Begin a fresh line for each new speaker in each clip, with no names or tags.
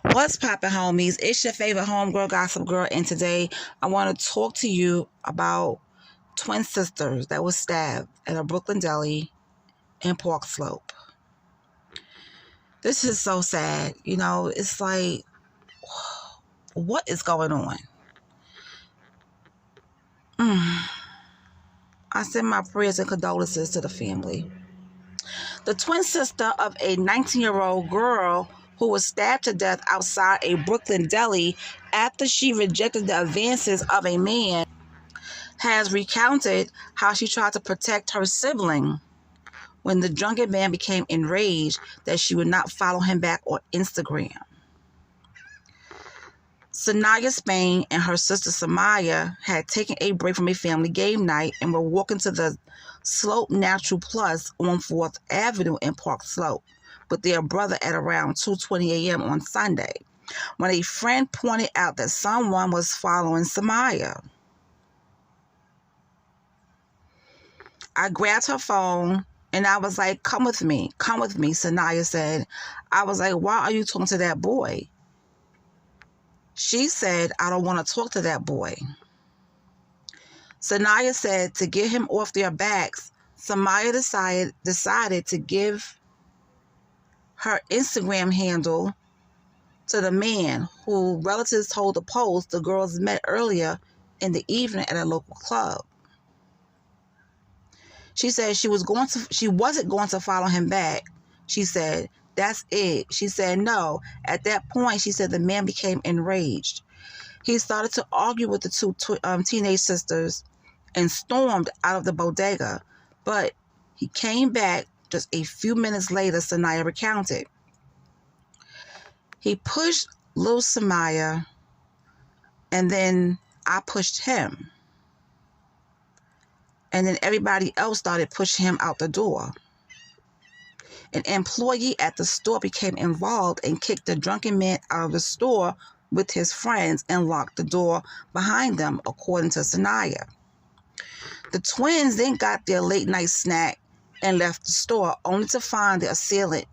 What's poppin', homies? It's your favorite homegirl, Gossip Girl, and today I want to talk to you about twin sisters that were stabbed at a Brooklyn deli in Park Slope. This is so sad. It's like, what is going on? I send my prayers and condolences to the family. The twin sister of a 19-year-old girl who was stabbed to death outside a Brooklyn deli after she rejected the advances of a man has recounted how she tried to protect her sibling when the drunken man became enraged that she would not follow him back on Instagram. Sanaya Spain and her sister Samaya had taken a break from a family game night and were walking to the Slope Natural Plus on 4th Avenue in Park Slope with their brother at around 2:20 a.m. on Sunday, when a friend pointed out that someone was following Samaya. I grabbed her phone and I was like, come with me, Sanaya said. I was like, why are you talking to that boy? She said, I don't want to talk to that boy. Sanaya said to get him off their backs, Samaya decided to give her Instagram handle to the man who relatives told the Post the girls met earlier in the evening at a local club. She said she wasn't going to follow him back. She said, that's it. She said no. At that point, she said the man became enraged. He started to argue with the two teenage sisters and stormed out of the bodega. But he came back just a few minutes later, Sanaya recounted. He pushed little Samaya, and then I pushed him. And then everybody else started pushing him out the door. An employee at the store became involved and kicked the drunken man out of the store with his friends and locked the door behind them, according to Sanaya. The twins then got their late night snack and left the store, only to find the assailant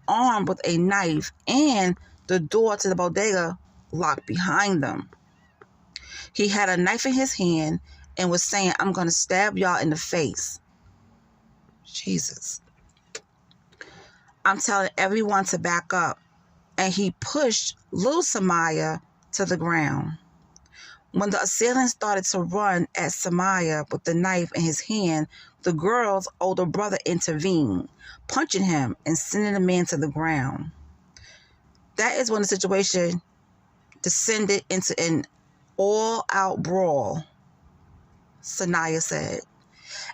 armed with a knife and the door to the bodega locked behind them. He had a knife in his hand and was saying, I'm going to stab y'all in the face. Jesus. I'm telling everyone to back up. And he pushed little Samaya to the ground. When the assailant started to run at Samaya with the knife in his hand, the girl's older brother intervened, punching him and sending the man to the ground. That is when the situation descended into an all-out brawl, Sanaya said.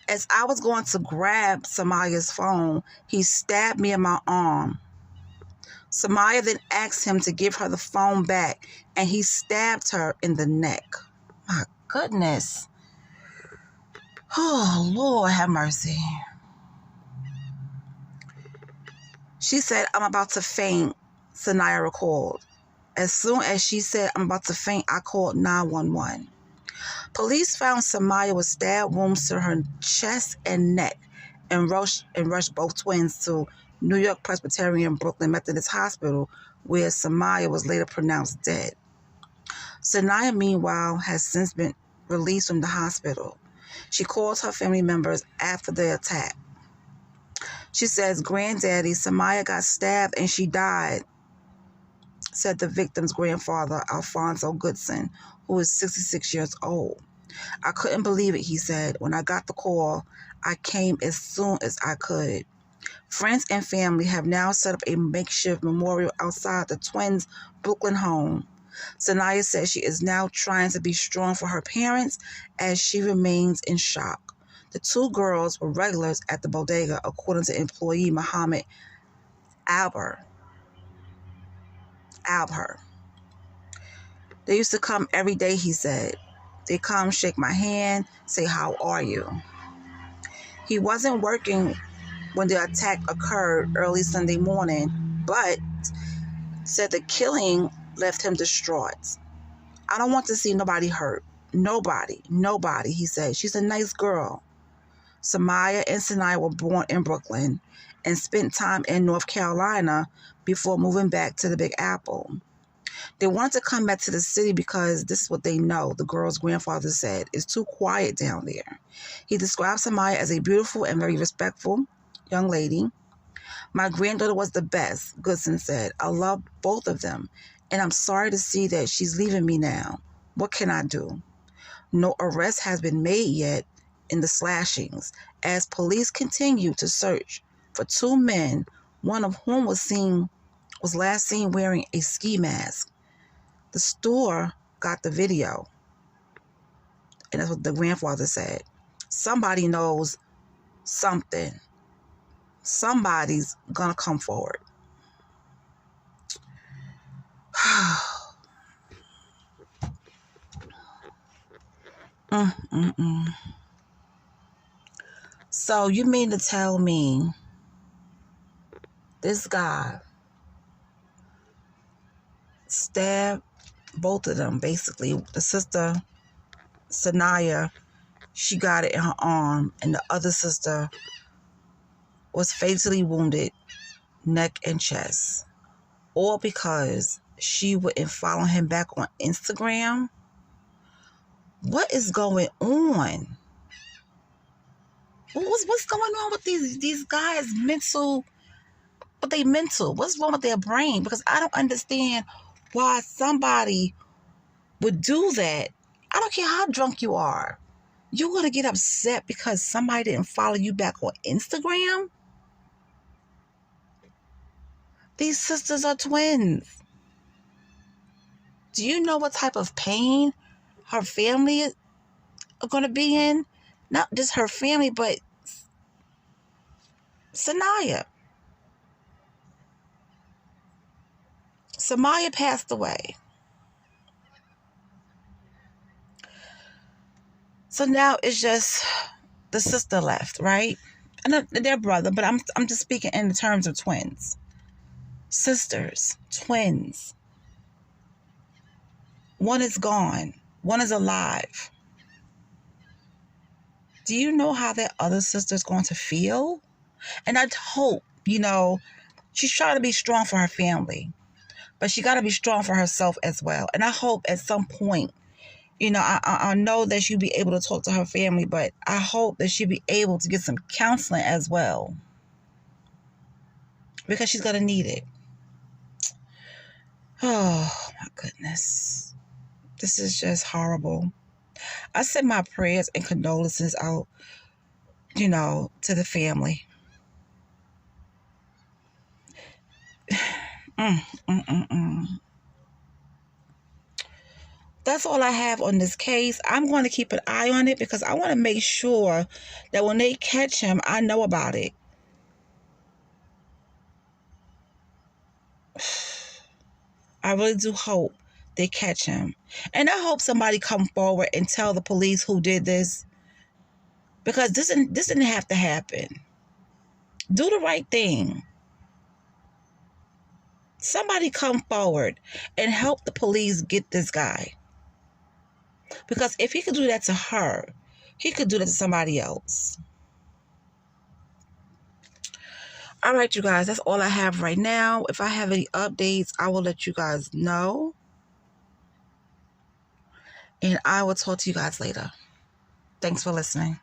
As I was going to grab Samaya's phone, he stabbed me in my arm. Samaya then asked him to give her the phone back, and he stabbed her in the neck. My goodness. Oh, Lord have mercy. She said, I'm about to faint, Sanaya recalled. As soon as she said, I'm about to faint, I called 911. Police found Samaya with stab wounds to her chest and neck and rushed both twins to New York Presbyterian Brooklyn Methodist Hospital, where Samaya was later pronounced dead. Sanaya, meanwhile, has since been released from the hospital. She calls her family members after the attack. She says, Granddaddy, Samaya got stabbed and she died, said the victim's grandfather, Alfonso Goodson, who is 66 years old. I couldn't believe it, he said. When I got the call, I came as soon as I could. Friends and family have now set up a makeshift memorial outside the twins' Brooklyn home. Sanaya says she is now trying to be strong for her parents as she remains in shock. The two girls were regulars at the bodega, according to employee Muhammad Albert. They used to come every day, he said. They come, shake my hand, say, how are you? He wasn't working when the attack occurred early Sunday morning, but said the killing left him distraught. I don't want to see nobody hurt. Nobody, he said. She's a nice girl. Samaya and Sanaya were born in Brooklyn and spent time in North Carolina before moving back to the Big Apple. They wanted to come back to the city because this is what they know. The girl's grandfather said, it's too quiet down there. He described Samaya as a beautiful and very respectful young lady. My granddaughter was the best, Goodson said. I love both of them, and I'm sorry to see that she's leaving me now. What can I do? No arrest has been made yet in the slashings, as police continue to search for two men, one of whom was last seen wearing a ski mask. The store got the video, and that's what the grandfather said. Somebody knows something. Somebody's gonna come forward. So you mean to tell me this guy stabbed both of them, basically? The sister, Sanaya, she got it in her arm, and the other sister was fatally wounded, neck and chest, all because she wouldn't follow him back on Instagram? What is going on? What's going on with these guys' mental? But they mental. What's wrong with their brain? Because I don't understand why somebody would do that. I don't care how drunk you are. You're going to get upset because somebody didn't follow you back on Instagram? These sisters are twins. Do you know what type of pain her family are going to be in? Not just her family, but Sanaya. Samaya passed away. So now it's just the sister left, right? And their brother, but I'm just speaking in the terms of twins. Sisters, twins. One is gone. One is alive. Do you know how that other sister is going to feel? And I hope, she's trying to be strong for her family, but she got to be strong for herself as well. And I hope at some point, I know that she'll be able to talk to her family, but I hope that she'll be able to get some counseling as well, because she's going to need it. Oh, my goodness. This is just horrible. I send my prayers and condolences out, to the family. That's all I have on this case. I'm going to keep an eye on it because I want to make sure that when they catch him, I know about it. I really do hope they catch him. And I hope somebody come forward and tell the police who did this, because this didn't have to happen. Do the right thing. Somebody come forward and help the police get this guy. Because if he could do that to her, he could do that to somebody else. All right, you guys, that's all I have right now. If I have any updates, I will let you guys know. And I will talk to you guys later. Thanks for listening.